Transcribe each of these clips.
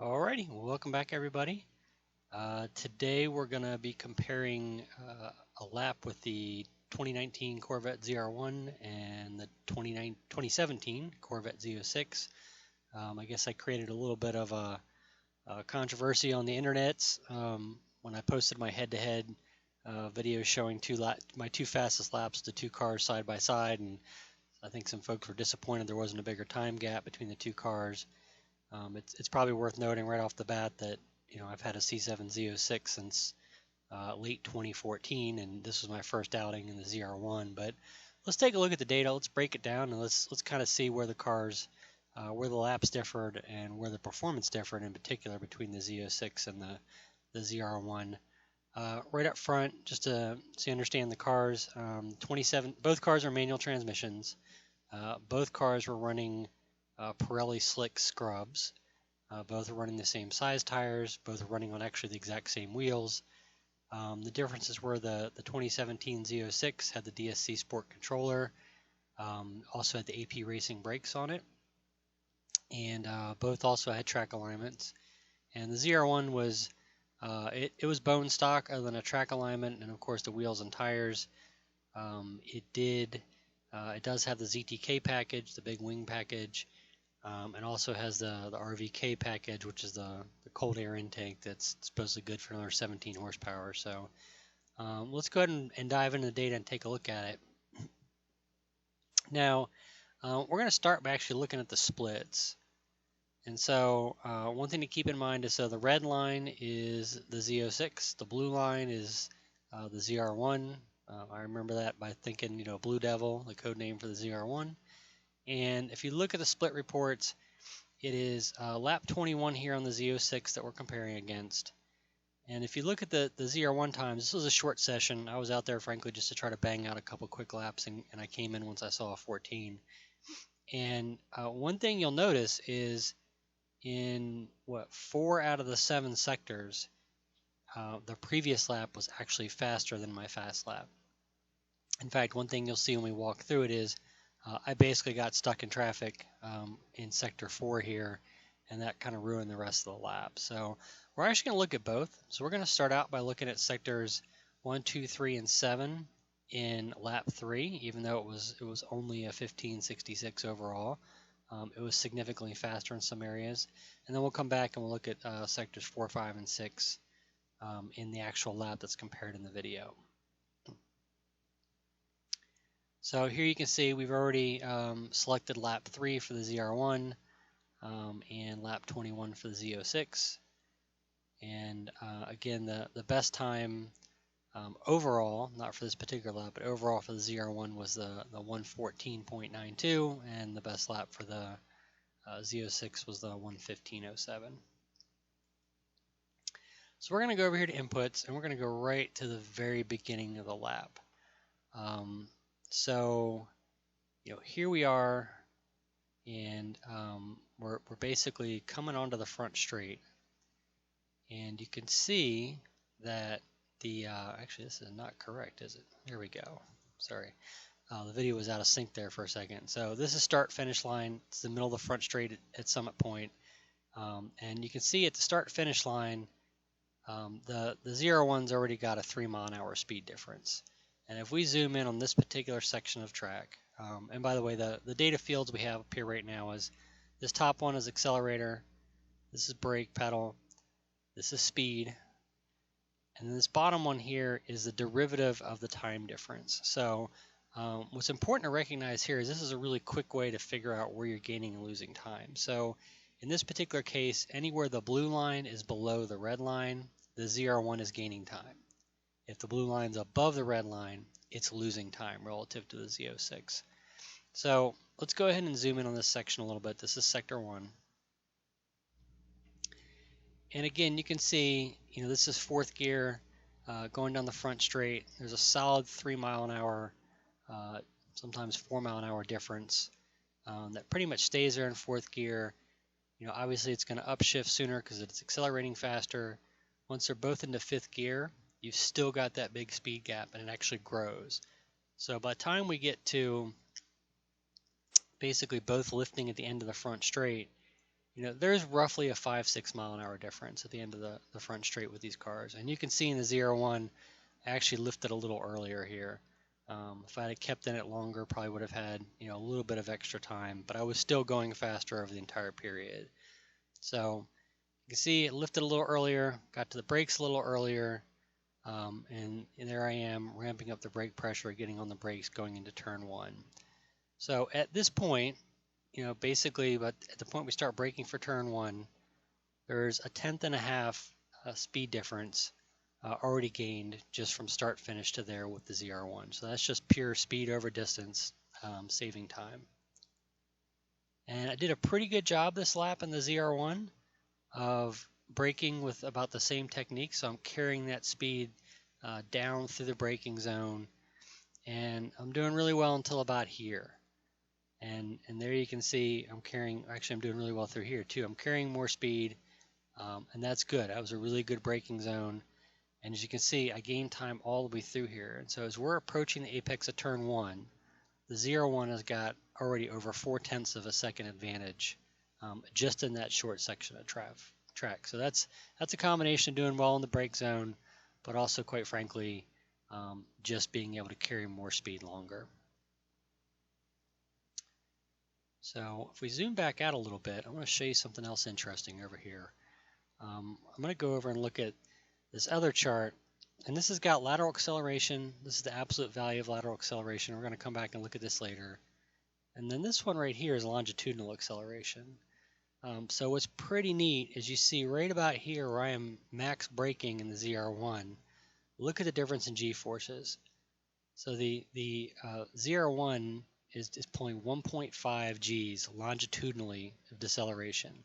Alrighty, well, welcome back everybody. Today we're going to be comparing a lap with the 2019 Corvette ZR1 and the 2017 Corvette Z06. I guess I created a little bit of a controversy on the internet when I posted my head-to-head video showing my two fastest laps, the two cars side by side, and I think some folks were disappointed there wasn't a bigger time gap between the two cars. It's probably worth noting right off the bat that I've had a C7 Z06 since late 2014, and this was my first outing in the ZR1. But let's take a look at the data. Let's break it down and let's kind of see where the cars, where the laps differed, and where the performance differed in particular between the Z06 and the ZR1. Right up front, just so you understand the cars, both cars are manual transmissions. Both cars were running Pirelli Slick scrubs. Both are running the same size tires. Both are running on actually the exact same wheels. The differences were the 2017 Z06 had the DSC Sport controller, also had the AP Racing brakes on it, and both also had track alignments. And the ZR1 was it was bone stock other than a track alignment, and of course the wheels and tires. It does have the ZTK package, the big wing package. And also has the RVK package, which is the cold air intake that's supposedly good for another 17 horsepower. So let's go ahead and dive into the data and take a look at it. Now, we're going to start by actually looking at the splits. And so one thing to keep in mind is the red line is the Z06, the blue line is the ZR1. I remember that by thinking, Blue Devil, the code name for the ZR1. And if you look at the split reports, it is lap 21 here on the Z06 that we're comparing against. And if you look at the ZR1 times, this was a short session. I was out there, frankly, just to try to bang out a couple quick laps, and I came in once I saw a 14. And one thing you'll notice is in, 4 out of the 7 sectors, the previous lap was actually faster than my fast lap. In fact, one thing you'll see when we walk through it is I basically got stuck in traffic in sector 4 here, and that kind of ruined the rest of the lap. So we're actually going to look at both. So we're going to start out by looking at sectors 1, 2, 3, and 7 in lap 3, even though it was only a 15:66 overall. It was significantly faster in some areas. And then we'll come back and we'll look at sectors 4, 5, and 6 in the actual lap that's compared in the video. So here you can see we've already selected lap 3 for the ZR1 and lap 21 for the Z06. And again, the best time overall, not for this particular lap, but overall for the ZR1 was the 1:14.92, and the best lap for the Z06 was the 1:15.07. So we're going to go over here to inputs, and we're going to go right to the very beginning of the lap. So, here we are, and we're basically coming onto the front straight, and you can see that actually this is not correct, is it? There we go. Sorry, the video was out of sync there for a second. So this is start-finish line. It's the middle of the front straight at Summit Point, and you can see at the start-finish line, the ZR1's already got a 3-mile-an-hour speed difference. And if we zoom in on this particular section of track, and by the way, the data fields we have up here right now is this top one is accelerator, this is brake pedal, this is speed, and then this bottom one here is the derivative of the time difference. So what's important to recognize here is this is a really quick way to figure out where you're gaining and losing time. So in this particular case, anywhere the blue line is below the red line, the ZR1 is gaining time. If the blue line's above the red line, it's losing time relative to the Z06. So let's go ahead and zoom in on this section a little bit. This is sector 1. And again, you can see, this is 4th gear going down the front straight. There's a solid 3-mile-an-hour, sometimes 4-mile-an-hour difference that pretty much stays there in 4th gear. Obviously it's going to upshift sooner because it's accelerating faster. Once they're both into 5th gear, you've still got that big speed gap, and it actually grows. So by the time we get to basically both lifting at the end of the front straight, there's roughly a 5-6 mile an hour difference at the end of the front straight with these cars. And you can see in the ZR1, I actually lifted a little earlier here. If I had kept in it longer, probably would have had, a little bit of extra time, but I was still going faster over the entire period. So you can see it lifted a little earlier, got to the brakes a little earlier, and there I am ramping up the brake pressure, getting on the brakes going into turn 1. So at this point, basically, but at the point we start braking for turn 1, there's a 1/10 speed difference already gained just from start finish to there with the ZR1. So that's just pure speed over distance, saving time. And I did a pretty good job this lap in the ZR1 of braking with about the same technique. So I'm carrying that speed down through the braking zone, and I'm doing really well until about here. And there you can see I'm doing really well through here too. I'm carrying more speed, and that's good. That was a really good braking zone. And as you can see, I gained time all the way through here. And so as we're approaching the apex of turn 1, the ZR1 has got already over 0.4 of a second advantage just in that short section of track. So that's a combination of doing well in the brake zone, but also, quite frankly, just being able to carry more speed longer. So if we zoom back out a little bit, I want to show you something else interesting over here. I'm going to go over and look at this other chart, and this has got lateral acceleration. This is the absolute value of lateral acceleration. We're going to come back and look at this later. And then this one right here is longitudinal acceleration. So what's pretty neat is you see right about here where I am max braking in the ZR1, look at the difference in G-forces. So the ZR1 is pulling 1.5 Gs longitudinally of deceleration,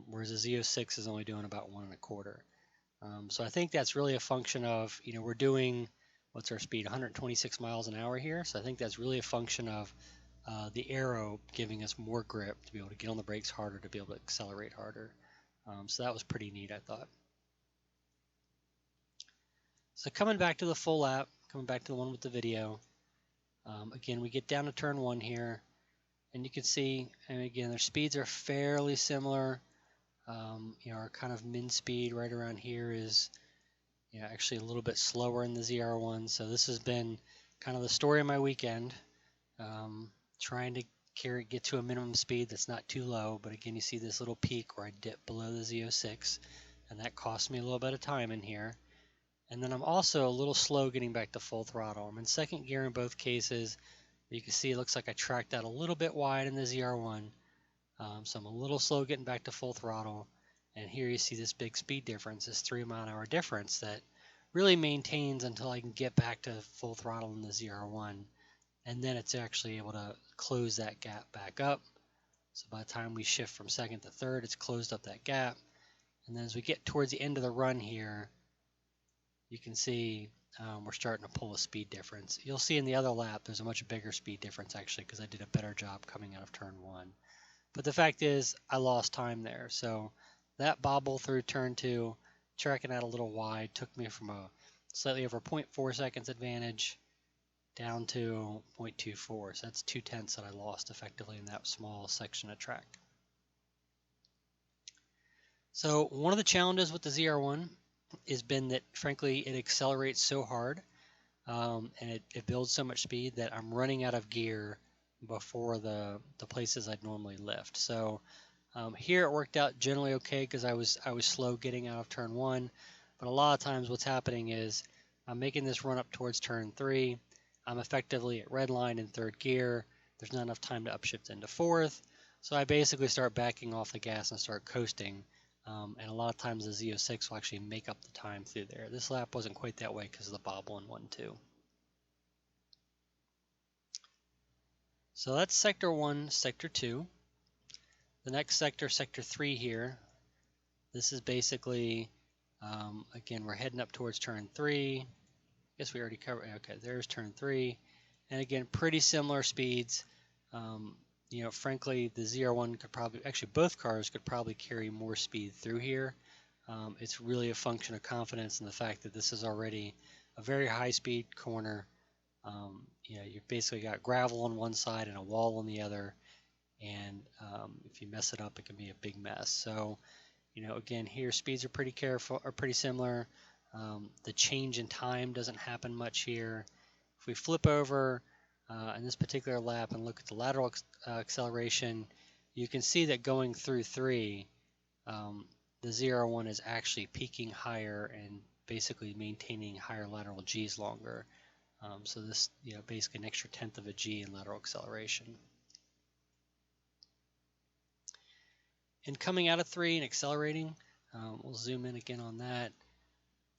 whereas the Z06 is only doing about 1.25. So I think that's really a function of, we're doing, what's our speed, 126 miles an hour here. So I think that's really a function of the aero giving us more grip to be able to get on the brakes harder, to be able to accelerate harder. So that was pretty neat, I thought. So coming back to the full lap, coming back to the one with the video, again, we get down to turn 1 here, and you can see, and again, their speeds are fairly similar. Our kind of min speed right around here is actually a little bit slower in the ZR1. So this has been kind of the story of my weekend, trying to get to a minimum speed that's not too low. But again, you see this little peak where I dip below the Z06, and that cost me a little bit of time in here. And then I'm also a little slow getting back to full throttle. I'm in second gear in both cases. You can see it looks like I tracked out a little bit wide in the ZR1. So I'm a little slow getting back to full throttle. And here you see this big speed difference, this 3 mile an hour difference that really maintains until I can get back to full throttle in the ZR1. And then it's actually able to close that gap back up. So by the time we shift from second to third, it's closed up that gap. And then as we get towards the end of the run here, you can see we're starting to pull a speed difference. You'll see in the other lap there's a much bigger speed difference actually, because I did a better job coming out of turn 1. But the fact is I lost time there. So that bobble through turn 2, tracking out a little wide, took me from a slightly over 0.4 seconds advantage down to 0.24. So that's 0.2 that I lost effectively in that small section of track. So one of the challenges with the ZR1 has been that, frankly, it accelerates so hard and it builds so much speed that I'm running out of gear before the places I'd normally lift. So here it worked out generally okay because I was slow getting out of turn 1, but a lot of times what's happening is I'm making this run up towards turn 3. I'm effectively at red line in third gear. There's not enough time to upshift into fourth, so I basically start backing off the gas and start coasting. And a lot of times the Z06 will actually make up the time through there. This lap wasn't quite that way because of the bobble in 1-2. So that's sector 1, sector 2. The next sector, sector 3 here. This is basically, again, we're heading up towards turn 3. I guess we already covered, okay, there's turn 3. And again, pretty similar speeds. Frankly, the ZR1 could probably, actually both cars could probably carry more speed through here. It's really a function of confidence in the fact that this is already a very high-speed corner. You've basically got gravel on one side and a wall on the other, and if you mess it up, it can be a big mess. So, again, here speeds are pretty similar. The change in time doesn't happen much here. If we flip over in this particular lap and look at the lateral acceleration, you can see that going through 3, the ZR1 is actually peaking higher and basically maintaining higher lateral G's longer. So this, basically an extra 1/10 of a G in lateral acceleration. And coming out of 3 and accelerating, we'll zoom in again on that.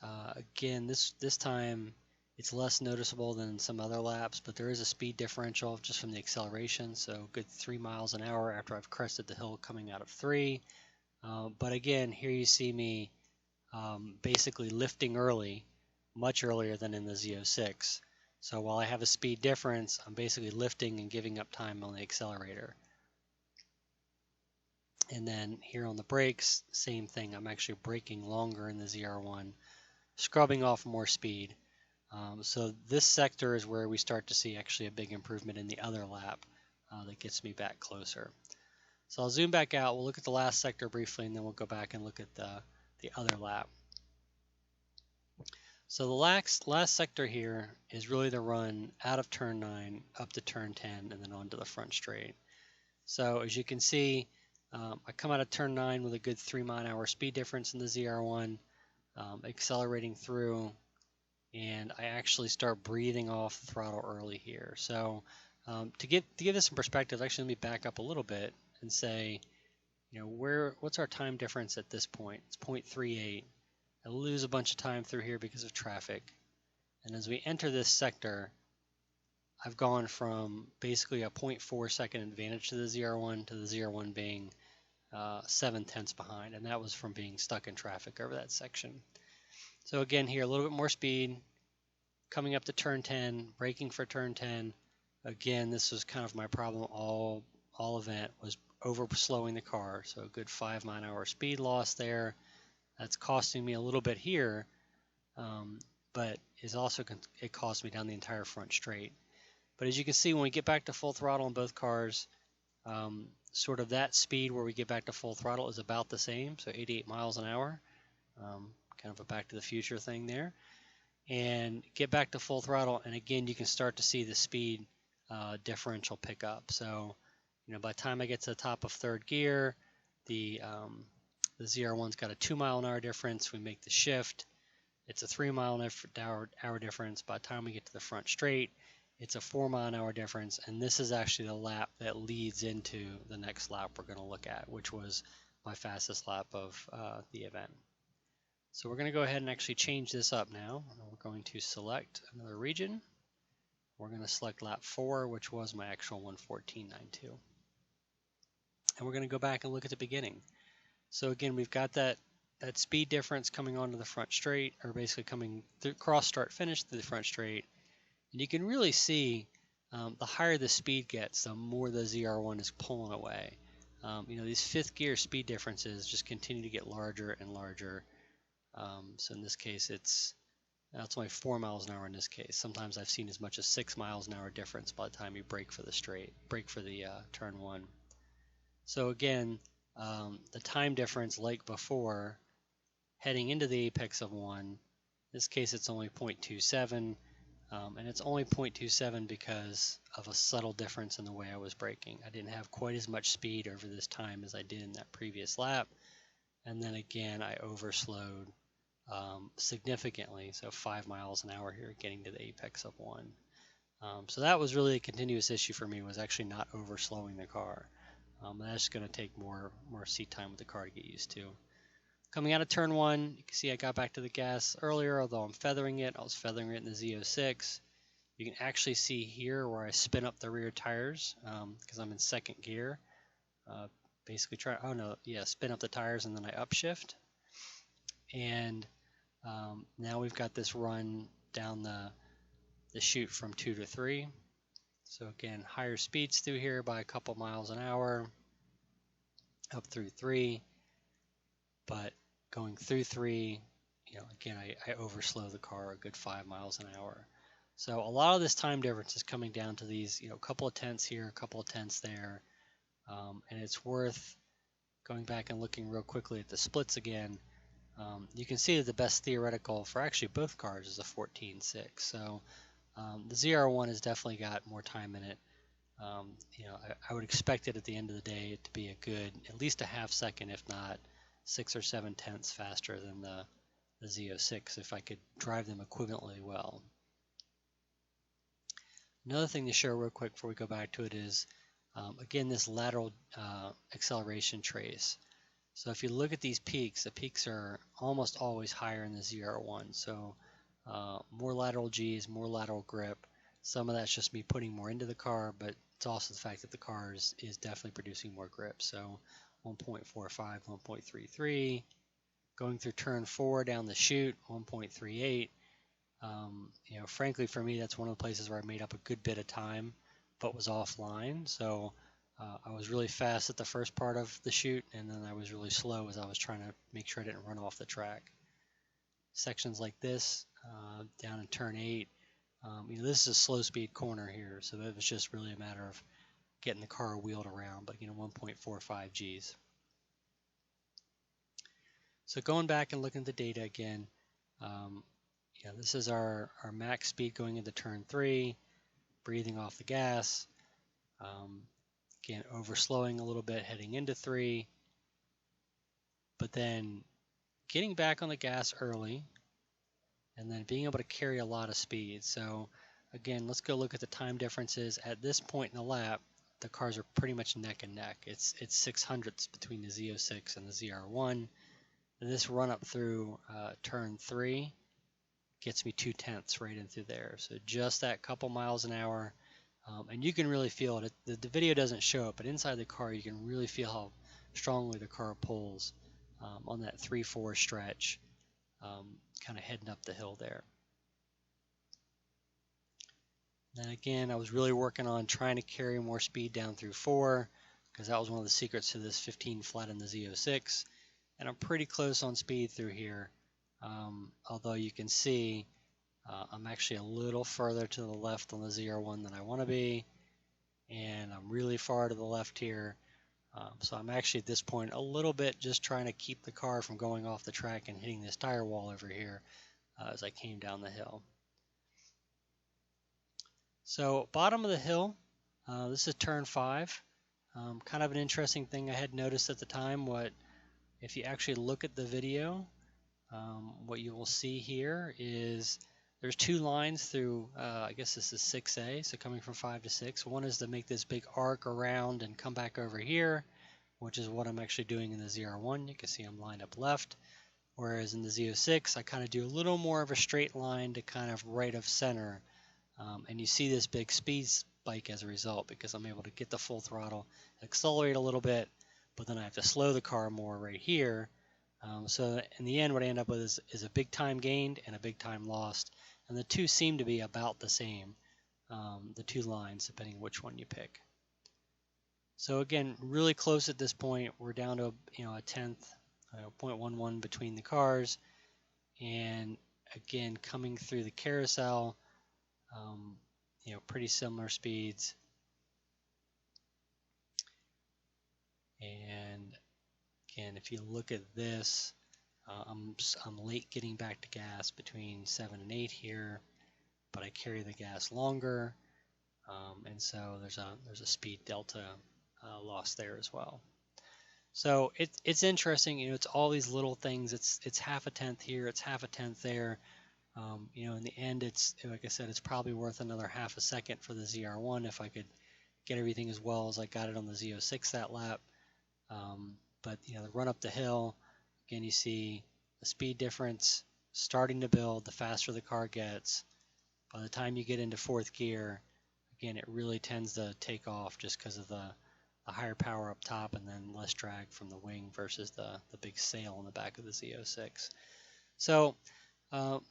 Again, this time it's less noticeable than some other laps, but there is a speed differential just from the acceleration, so good 3 miles an hour after I've crested the hill coming out of 3. But again, here you see me basically lifting early, much earlier than in the Z06. So while I have a speed difference, I'm basically lifting and giving up time on the accelerator. And then here on the brakes, same thing. I'm actually braking longer in the ZR1, scrubbing off more speed. So this sector is where we start to see actually a big improvement in the other lap that gets me back closer. So I'll zoom back out. We'll look at the last sector briefly, and then we'll go back and look at the other lap. So the last sector here is really the run out of turn 9, up to turn 10, and then onto the front straight. So as you can see, I come out of turn 9 with a good 3 mile an hour speed difference in the ZR1, accelerating through, and I actually start breathing off the throttle early here. So to give this some perspective, actually let me back up a little bit and say, what's our time difference at this point? It's 0.38. I lose a bunch of time through here because of traffic. And as we enter this sector, I've gone from basically a 0.4 second advantage to the ZR1 to the ZR1 being 7/10 behind, and that was from being stuck in traffic over that section. So again here, a little bit more speed, coming up to turn 10, braking for turn 10. Again, this was kind of my problem all event, was over slowing the car. So a good 5 mile an hour speed loss there. That's costing me a little bit here, but it cost me down the entire front straight. But as you can see, when we get back to full throttle in both cars, sort of that speed where we get back to full throttle is about the same, so 88 miles an hour, kind of a back to the future thing there. And get back to full throttle, and again, you can start to see the speed differential pick up. So, by the time I get to the top of third gear, the ZR1's got a 2 mile an hour difference. We make the shift. It's a 3 mile an hour difference. By the time we get to the front straight, it's a 4 mile an hour difference. And this is actually the lap that leads into the next lap we're going to look at, which was my fastest lap of the event. So we're going to go ahead and actually change this up now. We're going to select another region. We're going to select lap 4, which was my actual 1:14.92. And we're going to go back and look at the beginning. So again, we've got that speed difference coming onto the front straight, or basically coming through cross start finish through the front straight. And you can really see the higher the speed gets, the more the ZR1 is pulling away. These fifth gear speed differences just continue to get larger and larger. So in this case, it's only 4 miles an hour in this case. Sometimes I've seen as much as 6 miles an hour difference by the time you brake for the turn 1. So again, the time difference, like before, heading into the apex of 1, in this case it's only 0.27, and it's only 0.27 because of a subtle difference in the way I was braking. I didn't have quite as much speed over this time as I did in that previous lap, and then again I overslowed significantly, so 5 miles an hour here getting to the apex of 1. So that was really a continuous issue for me, was actually not overslowing the car. That's going to take more seat time with the car to get used to. Coming out of turn 1, you can see I got back to the gas earlier, although I'm feathering it. I was feathering it in the Z06. You can actually see here where I spin up the rear tires because I'm in second gear. Basically spin up the tires and then I upshift. And now we've got this run down the chute from 2 to 3. So again, higher speeds through here by a couple miles an hour, up through 3, but going through 3, again, I overslow the car a good 5 miles an hour. So a lot of this time difference is coming down to these, a couple of tenths here, a couple of tenths there. And it's worth going back and looking real quickly at the splits again. You can see that the best theoretical for actually both cars is a 14.6. So the ZR1 has definitely got more time in it. I would expect it at the end of the day to be a good, at least a half second, if not 6 or 7 tenths faster than the Z06 if I could drive them equivalently well. Another thing to show real quick before we go back to it is, again, this lateral acceleration trace. So if you look at these peaks, the peaks are almost always higher in the ZR1. So more lateral G's, more lateral grip. Some of that's just me putting more into the car, but it's also the fact that the car is definitely producing more grip. So 1.45, 1.33. Going through turn 4 down the chute, 1.38. Frankly, for me, that's one of the places where I made up a good bit of time, but was offline. So I was really fast at the first part of the chute, and then I was really slow as I was trying to make sure I didn't run off the track. Sections like this, down in turn 8, this is a slow speed corner here, so it was just really a matter of getting the car wheeled around, but 1.45 Gs. So going back and looking at the data again, this is our max speed going into turn 3, breathing off the gas, again overslowing a little bit heading into 3, but then getting back on the gas early, and then being able to carry a lot of speed. So again, let's go look at the time differences. At this point in the lap, the cars are pretty much neck and neck. It's 600ths between the Z06 and the ZR1. And this run up through turn 3 gets me 2 tenths right in through there. So just that couple miles an hour. And you can really feel it. The video doesn't show it, but inside the car you can really feel how strongly the car pulls on that 3-4 stretch, kind of heading up the hill there. Then again, I was really working on trying to carry more speed down through 4, because that was one of the secrets to this 15 flat in the Z06. And I'm pretty close on speed through here, although you can see I'm actually a little further to the left on the ZR1 than I want to be, and I'm really far to the left here. So I'm actually at this point a little bit just trying to keep the car from going off the track and hitting this tire wall over here as I came down the hill. So bottom of the hill, this is turn 5. Kind of an interesting thing I had noticed at the time. If you actually look at the video, what you will see here is there's 2 lines through, I guess this is 6A, so coming from 5 to 6. One is to make this big arc around and come back over here, which is what I'm actually doing in the ZR1. You can see I'm lined up left, whereas in the Z06, I kind of do a little more of a straight line to kind of right of center. And you see this big speed spike as a result, because I'm able to get the full throttle, accelerate a little bit, but then I have to slow the car more right here. So in the end, what I end up with is a big time gained and a big time lost. And the two seem to be about the same, the 2 lines, depending on which one you pick. So again, really close at this point. We're down to a tenth, 0.11 between the cars. And again, coming through the carousel, pretty similar speeds. And again, if you look at this, I'm late getting back to gas between 7 and 8 here, but I carry the gas longer, and so there's a speed delta loss there as well. So it's interesting. It's all these little things. It's half a tenth here, it's half a tenth there. In the end, it's, like I said, it's probably worth another half a second for the ZR1 if I could get everything as well as I got it on the Z06 that lap. But the run up the hill, again, you see the speed difference starting to build the faster the car gets. By the time you get into 4th gear, again, it really tends to take off just because of the higher power up top and then less drag from the wing versus the big sail on the back of the Z06. So,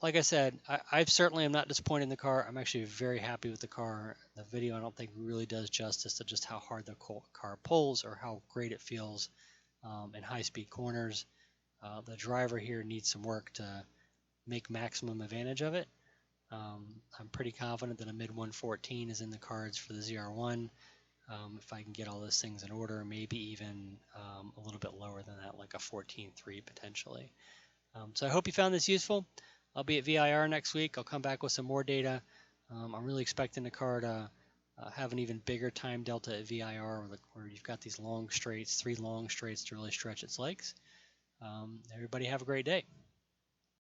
like I said, I certainly am not disappointed in the car. I'm actually very happy with the car. The video, I don't think, really does justice to just how hard the car pulls or how great it feels in high-speed corners. The driver here needs some work to make maximum advantage of it. I'm pretty confident that a mid 114 is in the cards for the ZR1. if I can get all those things in order, maybe even a little bit lower than that, like a 14.3 potentially. So I hope you found this useful. I'll be at VIR next week. I'll come back with some more data. I'm really expecting the car to have an even bigger time delta at VIR, where you've got these long straights, 3 long straights to really stretch its legs. Everybody have a great day.